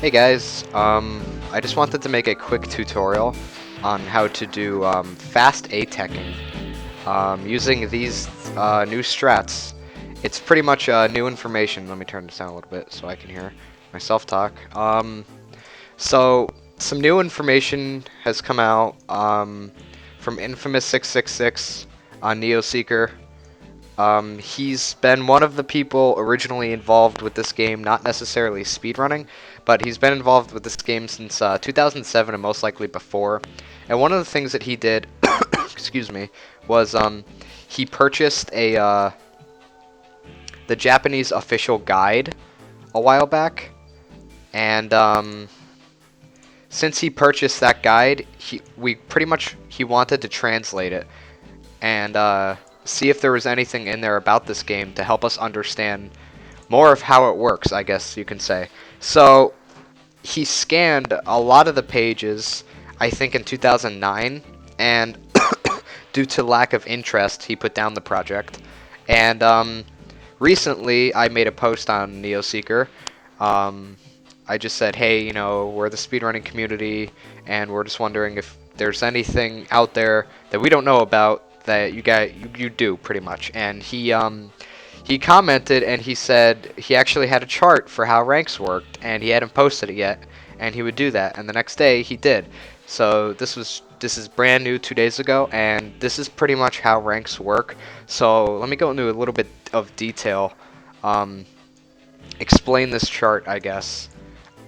Hey guys, I just wanted to make a quick tutorial on how to do fast A-teching using these new strats. It's pretty much new information. Let me turn this down a little bit so I can hear myself talk. So some new information has come out from Infamous 666 on NeoSeeker. He's been one of the people originally involved with this game, not necessarily speedrunning, but he's been involved with this game since 2007 and most likely before. And one of the things that he did, excuse me, was he purchased the Japanese official guide a while back, and since he purchased that guide, he wanted to translate it and see if there was anything in there about this game to help us understand more of how it works, I guess you can say. So he scanned a lot of the pages, I think in 2009, and due to lack of interest, he put down the project. And recently, I made a post on NeoSeeker. I just said, hey, we're the speedrunning community, and we're just wondering if there's anything out there that we don't know about that you do pretty much. And he commented and he said he actually had a chart for how ranks worked, and he hadn't posted it yet, and he would do that. And the next day he did. So this is brand new 2 days ago, and this is pretty much how ranks work. So let me go into a little bit of detail. Explain this chart, I guess.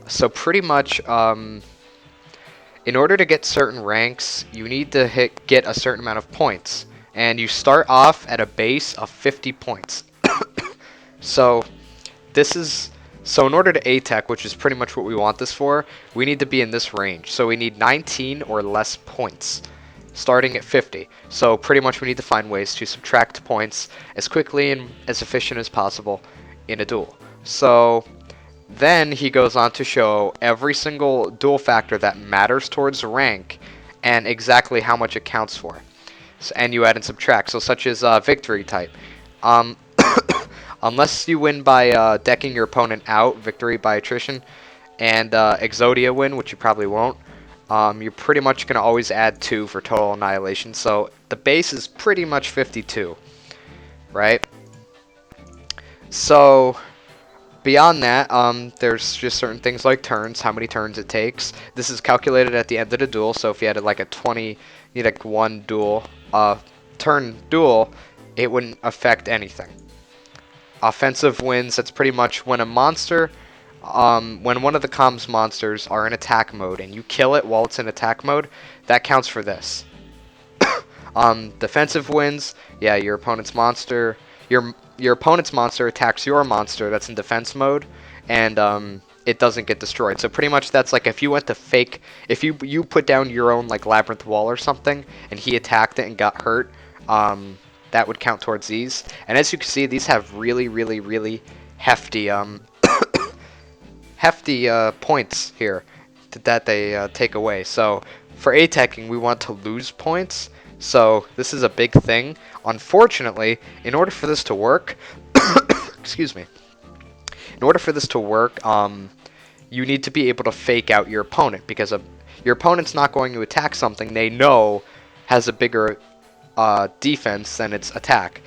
So pretty much, in order to get certain ranks, you need to get a certain amount of points, and you start off at a base of 50 points. So in order to A-TEC, which is pretty much what we want this for, we need to be in this range. So we need 19 or less points, starting at 50. So pretty much we need to find ways to subtract points as quickly and as efficient as possible in a duel. So then he goes on to show every single duel factor that matters towards rank and exactly how much it counts for. And you add and subtract, so such as victory type. Unless you win by decking your opponent out, victory by attrition, and Exodia win, which you probably won't, you're pretty much going to always add 2 for total annihilation. So the base is pretty much 52, right? So beyond that, there's just certain things like turns, how many turns it takes. This is calculated at the end of the duel, so if you had like a 20, you need like one duel, turn duel, it wouldn't affect anything. Offensive wins, that's pretty much when a monster, when one of the comms monsters are in attack mode and you kill it while it's in attack mode, that counts for this. Defensive wins, yeah, your opponent's monster attacks your monster that's in defense mode, and it doesn't get destroyed. So pretty much that's like if you went to fake, if you put down your own like labyrinth wall or something, and he attacked it and got hurt, that would count towards these. And as you can see, these have really, really, really hefty hefty points here that they take away. So for A-teching, we want to lose points. So this is a big thing. Unfortunately, in order for this to work, excuse me, in order for this to work, you need to be able to fake out your opponent, because your opponent's not going to attack something they know has a bigger defense than its attack.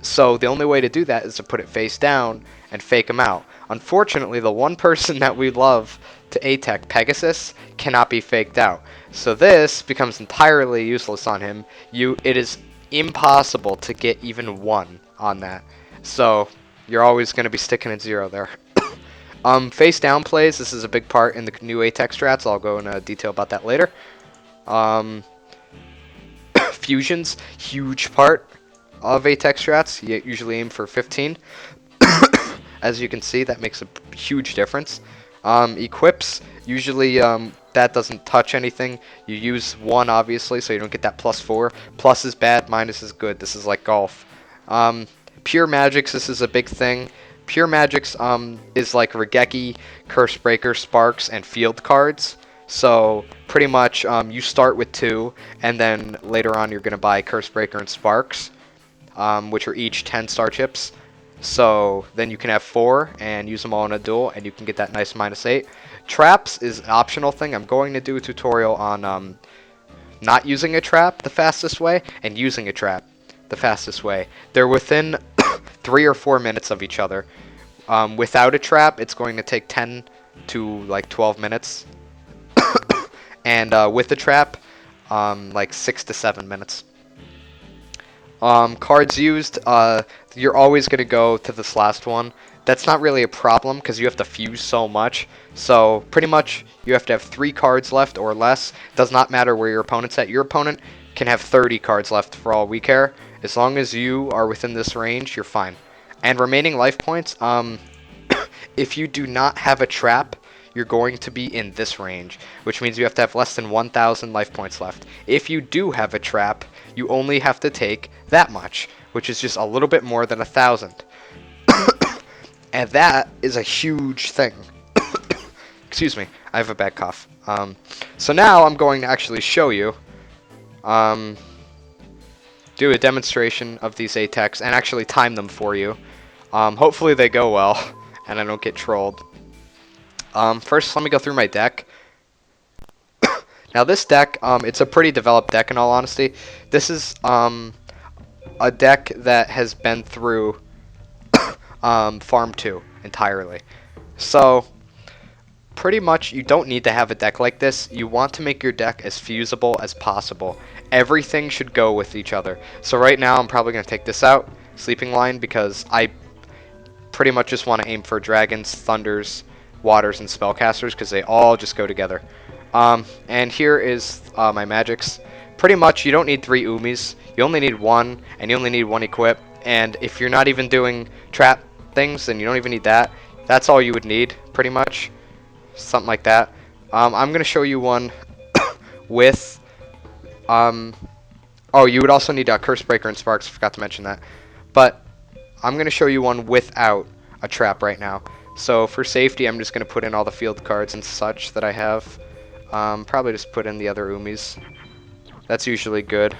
So the only way to do that is to put it face down and fake them out. Unfortunately, the one person that we love to A-TEC, Pegasus, cannot be faked out. So this becomes entirely useless on him. It is impossible to get even 1 on that. So you're always going to be sticking at 0 there. Face down plays, this is a big part in the new A-TEC strats. I'll go into detail about that later. Fusions, huge part of A-TEC strats. You usually aim for 15. As you can see, that makes a huge difference. Equips, usually that doesn't touch anything. You use 1, obviously, so you don't get that +4. Plus is bad, minus is good. This is like golf. Pure magics, this is a big thing. Pure magics is like Regeki, Curse Breaker, Sparks, and field cards. So pretty much you start with 2, and then later on you're going to buy Curse Breaker and Sparks, which are each 10 star chips. So then you can have 4 and use them all in a duel, and you can get that nice -8. Traps is an optional thing. I'm going to do a tutorial on not using a trap the fastest way and using a trap the fastest way. They're within 3 or 4 minutes of each other. Without a trap, it's going to take 10 to like 12 minutes. And with the trap, like 6 to 7 minutes. Cards used, you're always going to go to this last one. That's not really a problem because you have to fuse so much. So pretty much you have to have 3 cards left or less. Does not matter where your opponent's at. Your opponent can have 30 cards left for all we care. As long as you are within this range, you're fine. And remaining life points, if you do not have a trap, you're going to be in this range, which means you have to have less than 1,000 life points left. If you do have a trap, you only have to take that much, which is just a little bit more than 1,000. And that is a huge thing. Excuse me, I have a bad cough. So now I'm going to actually show you, do a demonstration of these A-TECs and actually time them for you. Hopefully they go well and I don't get trolled. First, let me go through my deck. Now this deck, it's a pretty developed deck in all honesty. This is a deck that has been through Farm 2 entirely. So pretty much you don't need to have a deck like this. You want to make your deck as fusible as possible. Everything should go with each other. So right now I'm probably going to take this out, Sleeping Line, because I pretty much just want to aim for dragons, thunders, waters, and spellcasters because they all just go together. And here is my magics. Pretty much you don't need 3 Umis. You only need 1, and you only need 1 equip. And if you're not even doing trap things, then you don't even need that. That's all you would need, pretty much. Something like that. I'm going to show you one with... oh, you would also need a Curse Breaker and Sparks. Forgot to mention that. But I'm going to show you one without a trap right now. So for safety, I'm just going to put in all the field cards and such that I have. Probably just put in the other Umis. That's usually good.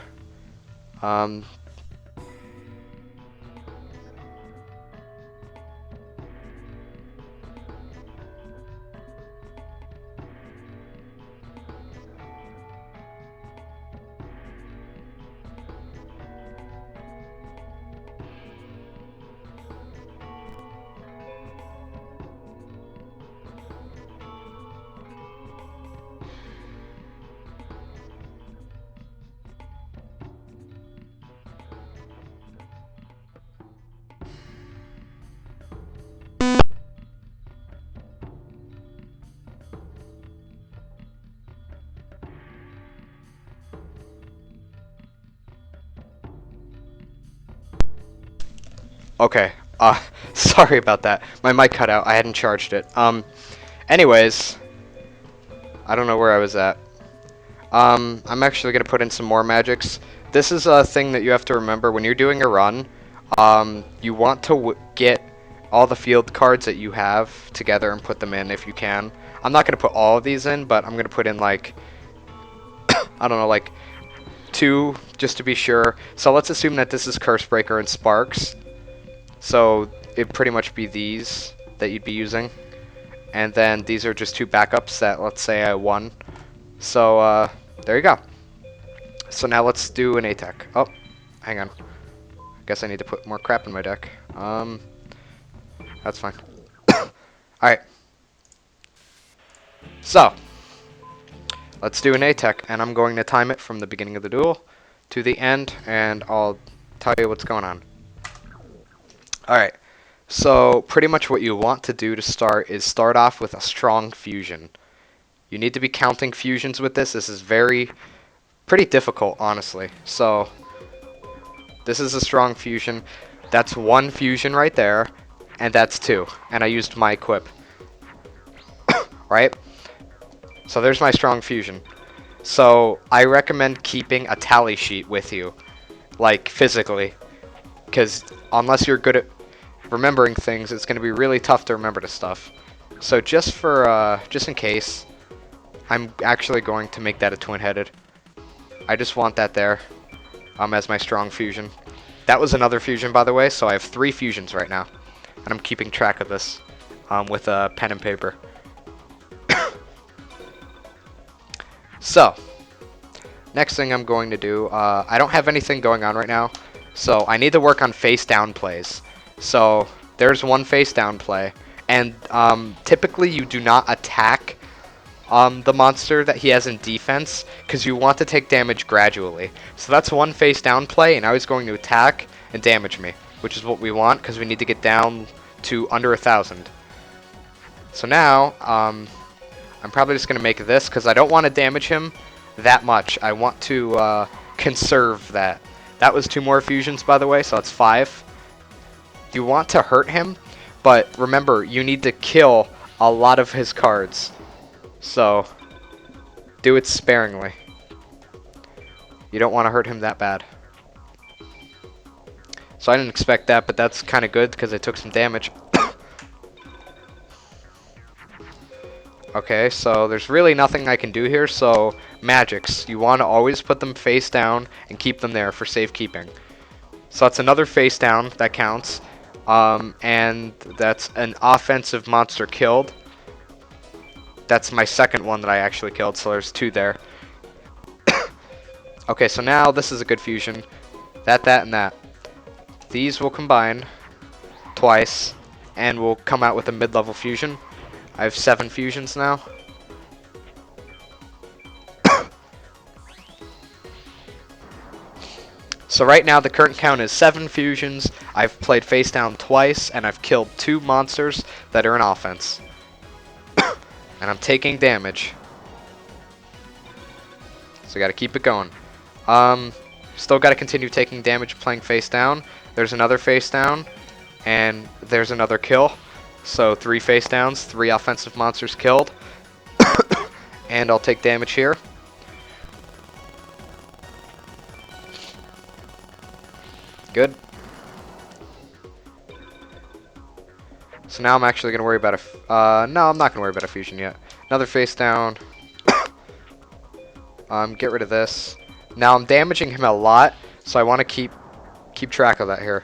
Okay, sorry about that. My mic cut out. I hadn't charged it. Anyways, I don't know where I was at. I'm actually going to put in some more magics. This is a thing that you have to remember when you're doing a run. You want to get all the field cards that you have together and put them in if you can. I'm not going to put all of these in, but I'm going to put in like, I don't know, like 2 just to be sure. So let's assume that this is Curse Breaker and Sparks. So it'd pretty much be these that you'd be using. And then these are just 2 backups that, let's say, I won. So there you go. So now let's do an A-TEC. Oh, hang on. I guess I need to put more crap in my deck. That's fine. Alright. So, let's do an A-TEC, and I'm going to time it from the beginning of the duel to the end, and I'll tell you what's going on. Alright, so pretty much what you want to do to start is start off with a strong fusion. You need to be counting fusions with this. This is pretty difficult, honestly. So, this is a strong fusion. That's 1 fusion right there, and that's 2. And I used my equip. Right? So there's my strong fusion. So I recommend keeping a tally sheet with you, like physically, because unless you're good at remembering things, it's going to be really tough to remember the stuff. So just in case, I'm actually going to make that a twin-headed. I just want that there as my strong fusion. That was another fusion, by the way, so I have 3 fusions right now. And I'm keeping track of this with a pen and paper. So, next thing I'm going to do, I don't have anything going on right now, so I need to work on face down plays. So, there's one face down play, and typically you do not attack the monster that he has in defense, because you want to take damage gradually. So that's one face down play, and now he's going to attack and damage me, which is what we want, because we need to get down to under 1,000. So now, I'm probably just going to make this, because I don't want to damage him that much. I want to conserve that. That was 2 more fusions, by the way, so that's 5. You want to hurt him, but remember, you need to kill a lot of his cards. So, do it sparingly. You don't want to hurt him that bad. So I didn't expect that, but that's kind of good because I took some damage. Okay, so there's really nothing I can do here, so magics. You want to always put them face down and keep them there for safekeeping. So that's another face down, that counts. And that's an offensive monster killed. That's my second one that I actually killed, so there's 2 there. Okay, so now this is a good fusion. That, and that. These will combine twice, and will come out with a mid-level fusion. I have 7 fusions now. So right now the current count is 7 fusions. I've played face down twice, and I've killed 2 monsters that are in offense. And I'm taking damage. So gotta keep it going. Still gotta continue taking damage playing face down. There's another face down, and there's another kill. So 3 face downs, 3 offensive monsters killed. And I'll take damage here. Good. So now I'm actually going to worry about a... no, I'm not going to worry about a fusion yet. Another face down. Get rid of this. Now I'm damaging him a lot, so I want to keep track of that here.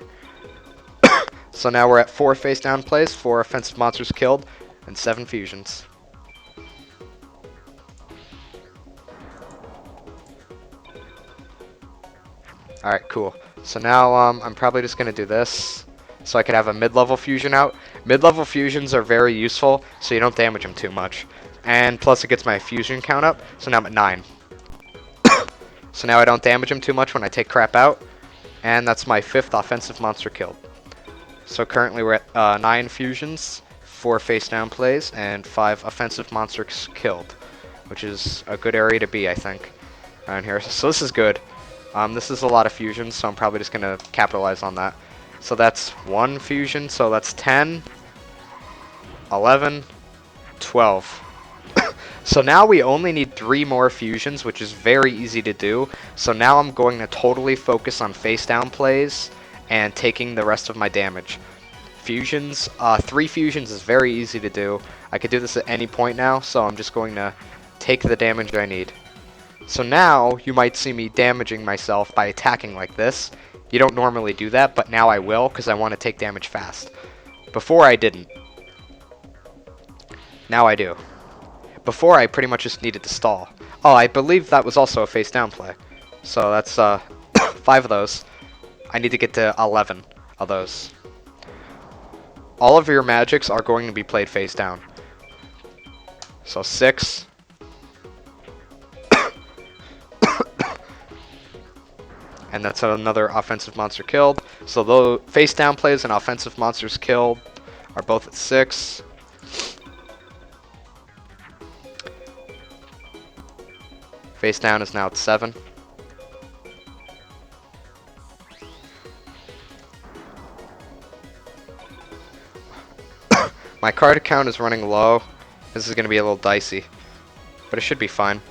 So now we're at 4 face down plays, 4 offensive monsters killed, and 7 fusions. Alright, cool. So now I'm probably just going to do this, so I could have a mid-level fusion out. Mid-level fusions are very useful, so you don't damage them too much. And plus it gets my fusion count up, so now I'm at 9. So now I don't damage him too much when I take crap out, and that's my 5th offensive monster killed. So currently we're at 9 fusions, 4 face down plays, and 5 offensive monsters killed, which is a good area to be, I think, around here. So this is good. This is a lot of fusions, so I'm probably just going to capitalize on that. So that's 1 fusion, so that's 10, 11, 12. So now we only need 3 more fusions, which is very easy to do. So now I'm going to totally focus on face down plays and taking the rest of my damage. Fusions, 3 fusions is very easy to do. I could do this at any point now, so I'm just going to take the damage I need. So now you might see me damaging myself by attacking like this. You don't normally do that, but now I will because I want to take damage fast. Before I didn't. Now I do. Before I pretty much just needed to stall. Oh, I believe that was also a face down play. So that's 5 of those. I need to get to 11 of those. All of your magics are going to be played face down. So 6. And that's another offensive monster killed. So the face down plays and offensive monsters killed are both at 6. Face down is now at 7. My card count is running low. This is going to be a little dicey, but it should be fine.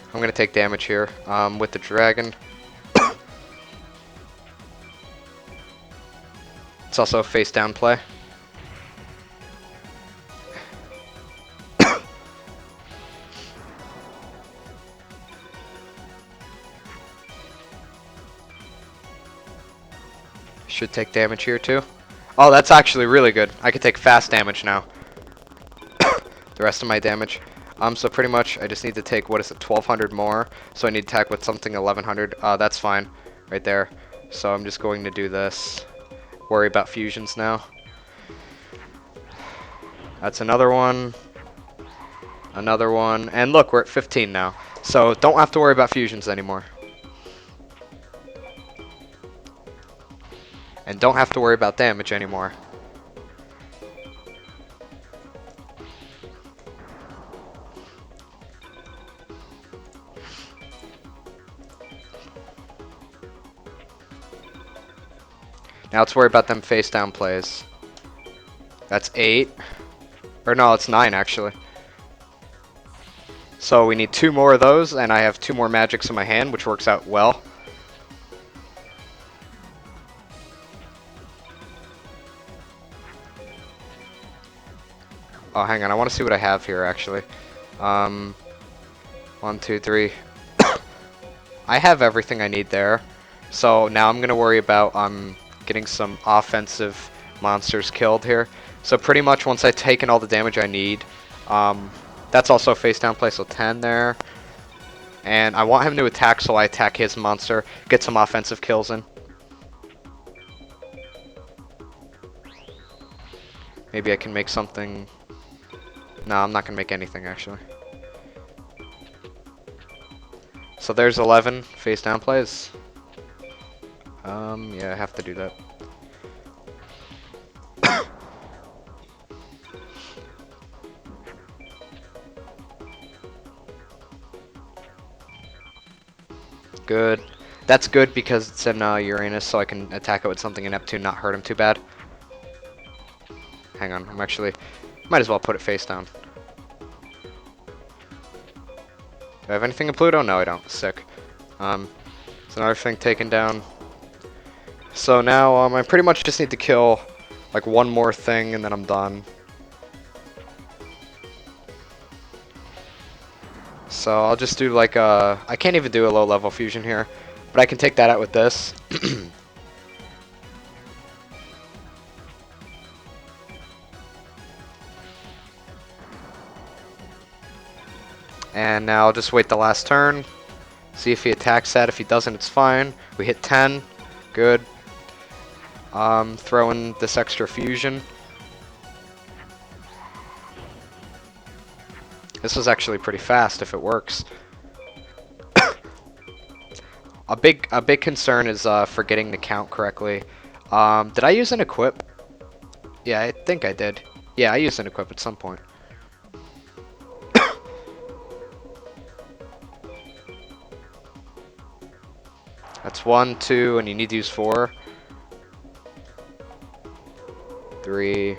I'm going to take damage here with the dragon. It's also a face down play. Should take damage here too. Oh, that's actually really good. I can take fast damage now. The rest of my damage. So pretty much I just need to take, what is it, 1200 more. So I need to attack with something 1100. That's fine. Right there. So I'm just going to do this. Worry about fusions now. That's another one. Another one. And look, we're at 15 now. So don't have to worry about fusions anymore. And don't have to worry about damage anymore. Now let's worry about them face down plays. That's 8. Or no, it's 9 actually. So we need 2 more of those, and I have 2 more magics in my hand, which works out well. Oh, hang on, I want to see what I have here actually. 1, 2, 3. I have everything I need there. So now I'm going to worry about getting some offensive monsters killed here. So pretty much once I've taken all the damage I need, that's also face down play, so 10 there. And I want him to attack, so I attack his monster, get some offensive kills in. Maybe I can make something. No, I'm not going to make anything actually. So there's 11 face down plays. Yeah, I have to do that. Good. That's good because it's in Uranus, so I can attack it with something in Neptune, not hurt him too bad. Hang on, I'm actually... Might as well put it face down. Do I have anything in Pluto? No, I don't. Sick. It's another thing taken down. So now I pretty much just need to kill like one more thing and then I'm done. So I'll just do like a... I can't even do a low level fusion here, but I can take that out with this. And now I'll just wait the last turn. See if he attacks that. If he doesn't, it's fine. We hit 10. Good. Throw in this extra fusion. This was actually pretty fast if it works. A big concern is forgetting to count correctly. Did I use an equip? Yeah, I think I did. Yeah, I used an equip at some point. That's 1, 2, and you need to use 4. 3.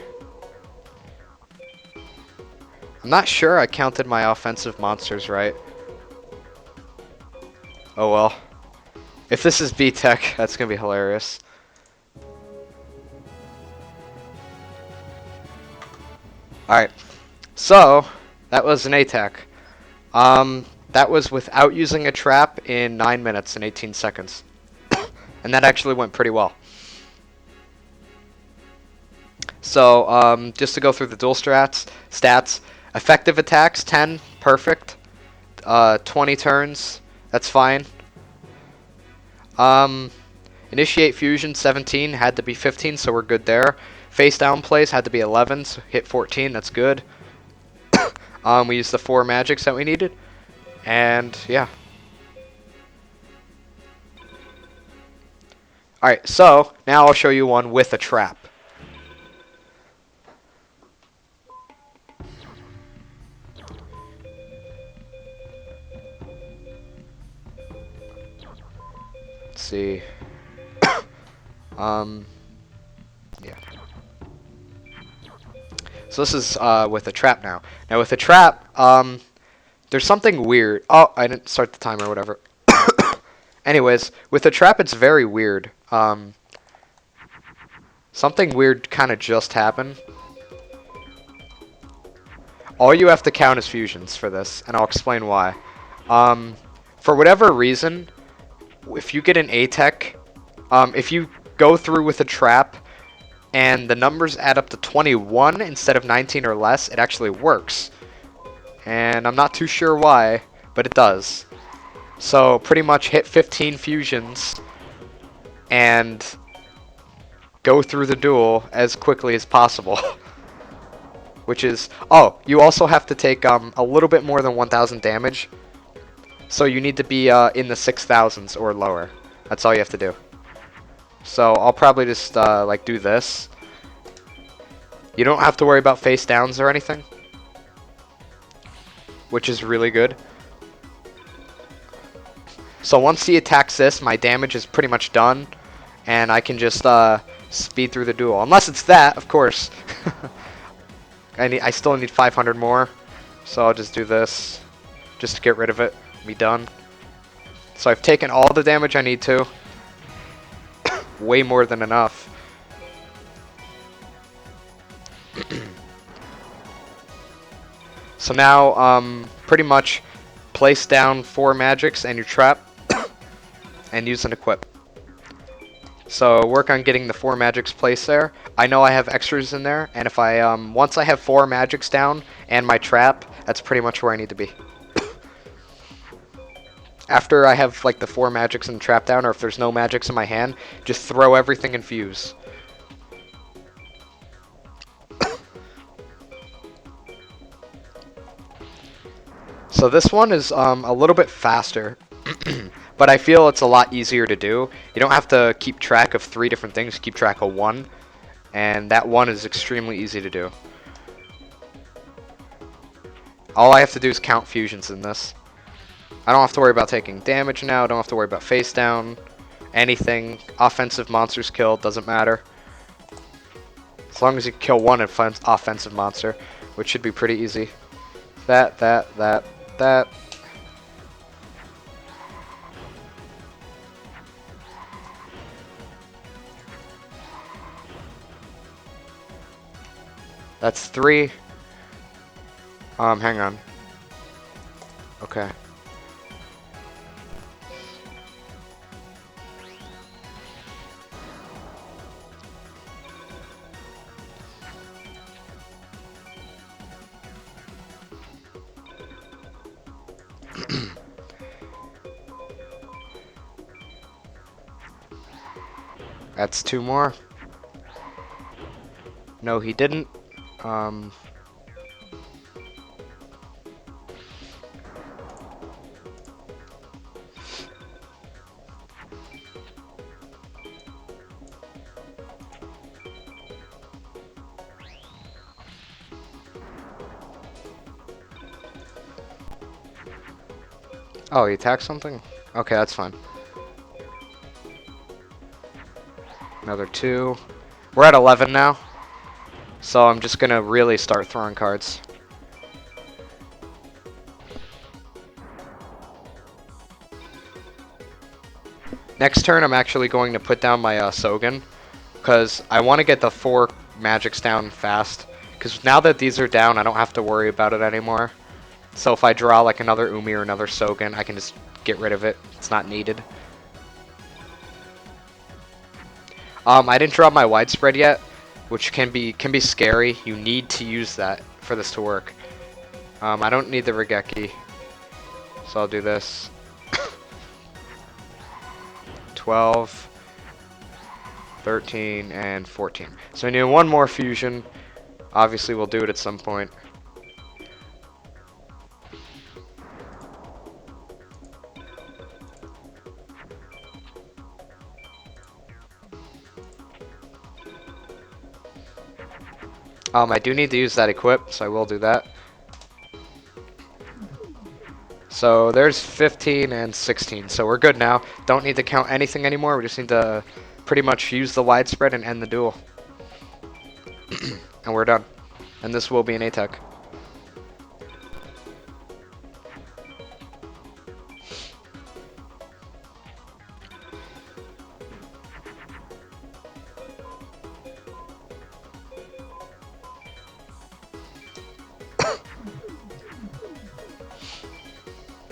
I'm not sure I counted my offensive monsters right. Oh well. If this is B-Tech, that's gonna be hilarious. Alright. So, that was an A-TEC. That was without using a trap in 9 minutes and 18 seconds. And that actually went pretty well. So, just to go through the dual stats. Effective attacks, 10, perfect. 20 turns, that's fine. Initiate fusion, 17, had to be 15, so we're good there. Face down plays had to be 11, so hit 14, that's good. We used the 4 magics that we needed. And, yeah. Alright, so, now I'll show you one with a trap. Let's see. Yeah. So this is with a trap now. Now with a trap, there's something weird. Oh, I didn't start the timer or whatever. Anyways, with a trap, it's very weird. Something weird kind of just happened. All you have to count is fusions for this, and I'll explain why. For whatever reason, if you get an A-TEC, if you go through with a trap and the numbers add up to 21 instead of 19 or less, it actually works. And I'm not too sure why, but it does. So pretty much hit 15 fusions and go through the duel as quickly as possible. Which is... Oh, you also have to take a little bit more than 1,000 damage. So you need to be in the 6,000s or lower. That's all you have to do. So I'll probably just like do this. You don't have to worry about face downs or anything, which is really good. So once he attacks this, my damage is pretty much done, and I can just speed through the duel. Unless it's that, of course. I still need 500 more, so I'll just do this, just to get rid of it, be done. So I've taken all the damage I need to. Way more than enough. So now, pretty much place down 4 magics and your trap, and use an equip. So work on getting the 4 magics placed there. I know I have extras in there, and if I once I have 4 magics down and my trap, that's pretty much where I need to be. After I have like the 4 magics and trap down, or if there's no magics in my hand, just throw everything and fuse. So this one is a little bit faster, but I feel it's a lot easier to do. You don't have to keep track of 3 different things, keep track of 1, and that 1 is extremely easy to do. All I have to do is count fusions in this. I don't have to worry about taking damage now, I don't have to worry about face down, anything. Offensive monsters killed, doesn't matter. As long as you kill 1 offensive monster, which should be pretty easy. That. That's 3. Hang on. Okay. That's 2 more. No, he didn't. Oh, he attacked something? Okay, that's fine. Another 2. We're at 11 now. So I'm just gonna really start throwing cards. Next turn I'm actually going to put down my Sogen, because I want to get the 4 magics down fast. Because now that these are down, I don't have to worry about it anymore. So if I draw like another Umi or another Sogen, I can just get rid of it. It's not needed. I didn't draw my widespread yet, which can be scary. You need to use that for this to work. I don't need the Regeki, so I'll do this. 12, 13, and 14. So I need 1 more fusion. Obviously, we'll do it at some point. I do need to use that equip, so I will do that. So there's 15 and 16, so we're good now. Don't need to count anything anymore, we just need to pretty much use the widespread and end the duel. And we're done. And this will be an A-TEC.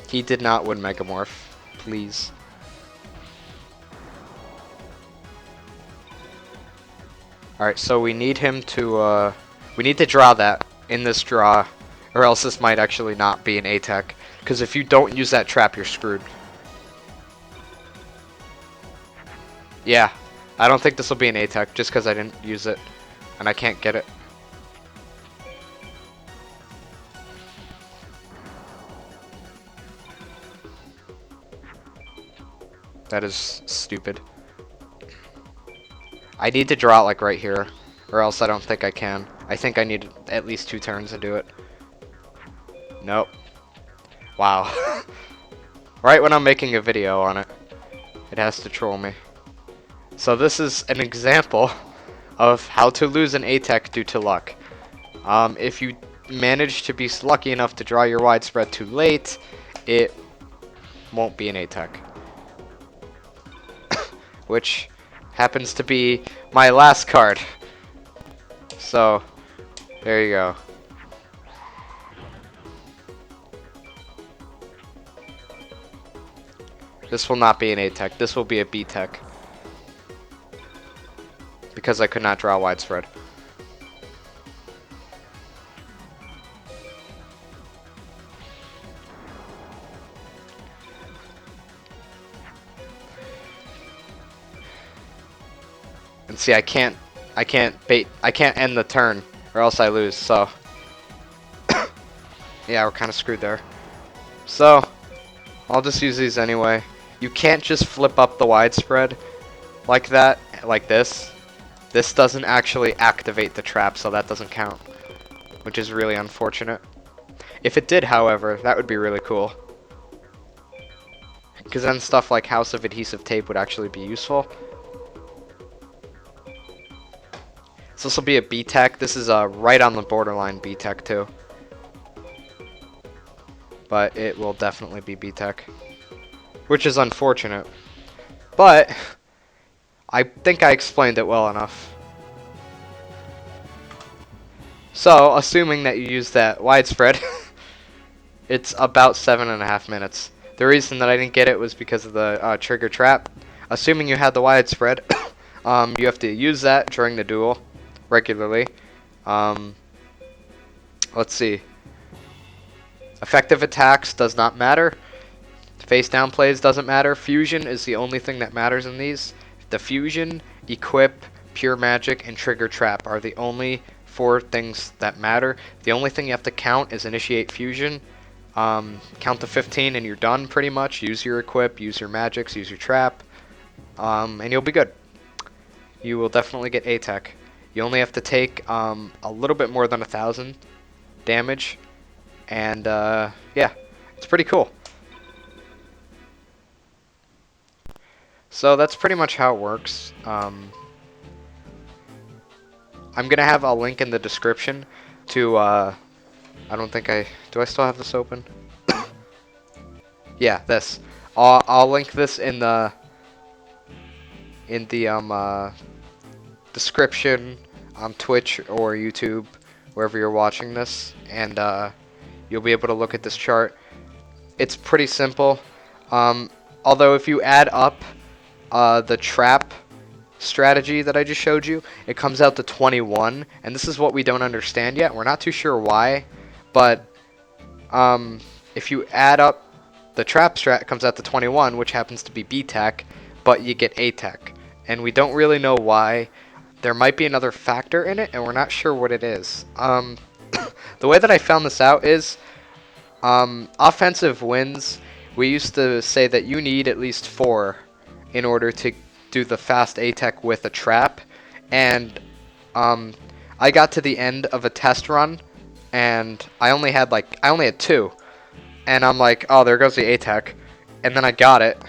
He did not win Megamorph. Please. Alright, so we need him to, we need to draw that in this draw, or else this might actually not be an A-TEC. Because if you don't use that trap, you're screwed. Yeah, I don't think this will be an A-TEC, just because I didn't use it, and I can't get it. That is stupid. I need to draw it like right here, or else I don't think I can. I think I need at least 2 turns to do it. Nope. Wow. Right when I'm making a video on it, it has to troll me. So this is an example of how to lose an A-TEC due to luck. If you manage to be lucky enough to draw your widespread too late, it won't be an A-TEC. Which happens to be my last card. So, there you go. This will not be an A-TEC. This will be a B-TEC. Because I could not draw widespread. And see, I can't end the turn, or else I lose, so. Yeah, we're kind of screwed there. So, I'll just use these anyway. You can't just flip up the widespread like that, like this. This doesn't actually activate the trap, so that doesn't count, which is really unfortunate. If it did, however, that would be really cool. Because then stuff like House of Adhesive Tape would actually be useful. So this will be a B-TEC. This is right on the borderline B-TEC too. But it will definitely be B-TEC. Which is unfortunate. But I think I explained it well enough. So, assuming that you use that widespread, it's about 7.5 minutes. The reason that I didn't get it was because of the trigger trap. Assuming you had the widespread, you have to use that during the duel regularly. Let's see. Effective attacks does not matter. Face down plays doesn't matter. Fusion is the only thing that matters in these. The fusion, equip, pure magic, and trigger trap are the only 4 things that matter. The only thing you have to count is initiate fusion. Count to 15 and you're done pretty much. Use your equip, use your magics, use your trap, and you'll be good. You will definitely get A-TEC. You only have to take a little bit more than 1,000 damage, and yeah, it's pretty cool. So that's pretty much how it works. I'm gonna have a link in the description to I don't think do I still have this open? Yeah, this. I'll link this in the description on Twitch or YouTube, wherever you're watching this, and you'll be able to look at this chart. It's pretty simple. Although if you add up the trap strategy that I just showed you, it comes out to 21, and this is what we don't understand yet. We're not too sure why, but if you add up the trap strat, it comes out to 21, which happens to be B-TEC, but you get A-TEC, and we don't really know why. There might be another factor in it, and we're not sure what it is. The way that I found this out is offensive wins. We used to say that you need at least 4 in order to do the fast A-TEC with a trap, and I got to the end of a test run, and I only had 2, and I'm like, oh, there goes the A-TEC, and then I got it,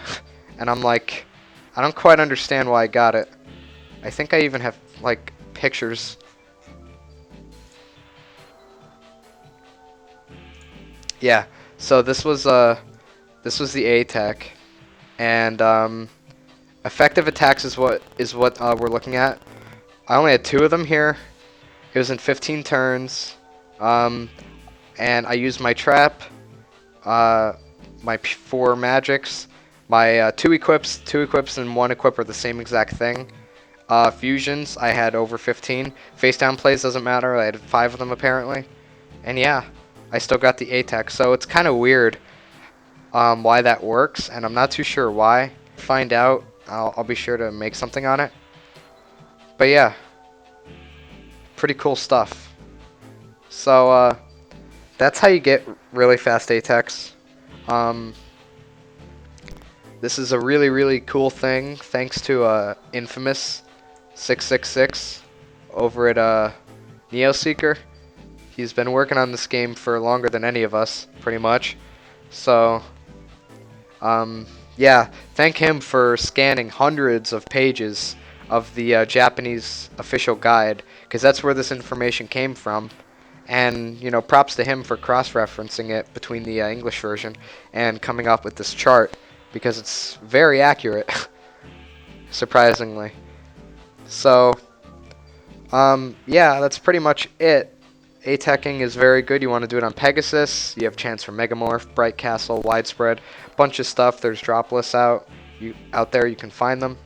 and I'm like, I don't quite understand why I got it. I think I even have like pictures. Yeah, so this was the A-TEC, and effective attacks is what we're looking at. I only had 2 of them here. It was in 15 turns, and I used my trap, my 4 magics, my 2 equips and 1 equip are the same exact thing. Fusions, I had over 15. Face down plays doesn't matter. I had 5 of them apparently. And yeah, I still got the A-TEC. So it's kind of weird why that works, and I'm not too sure why. Find out, I'll be sure to make something on it. But yeah, pretty cool stuff. So that's how you get really fast A-TECs. This is a really, really cool thing, thanks to Infamous 666 over at NeoSeeker. He's been working on this game for longer than any of us, pretty much. So, yeah, thank him for scanning hundreds of pages of the Japanese official guide, because that's where this information came from. And, you know, props to him for cross-referencing it between the English version and coming up with this chart, because it's very accurate, surprisingly. So, yeah, that's pretty much it. A-TECing is very good. You want to do it on Pegasus. You have chance for Megamorph, Bright Castle, Widespread, bunch of stuff. There's drop lists out there. You can find them.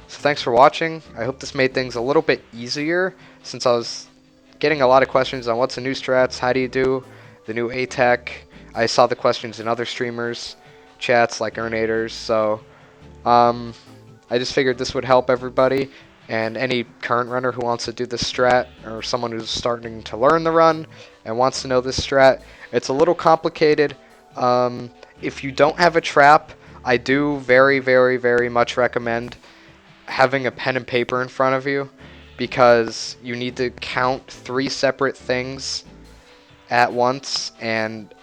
So thanks for watching. I hope this made things a little bit easier, since I was getting a lot of questions on what's the new strats, how do you do the new A-TEC. I saw the questions in other streamers' chats like Earnators. So I just figured this would help everybody. And any current runner who wants to do this strat, or someone who's starting to learn the run and wants to know this strat, it's a little complicated. If you don't have a trap, I do very, very, very much recommend having a pen and paper in front of you, because you need to count 3 separate things at once, and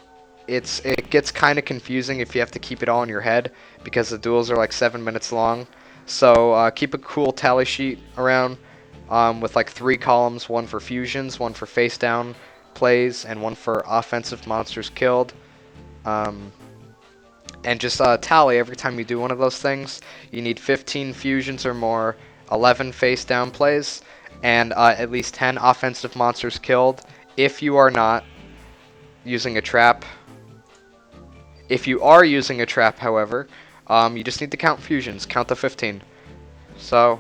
it gets kind of confusing if you have to keep it all in your head, because the duels are like 7 minutes long. So keep a cool tally sheet around with like 3 columns, one for fusions, one for face down plays, and one for offensive monsters killed. And just tally every time you do one of those things. You need 15 fusions or more, 11 face down plays, and at least 10 offensive monsters killed. If you are not using a trap, if you are using a trap, however, you just need to count fusions. Count the 15. So,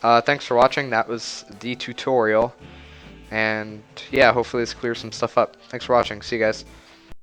thanks for watching. That was the tutorial. And, yeah, hopefully this clears some stuff up. Thanks for watching. See you guys.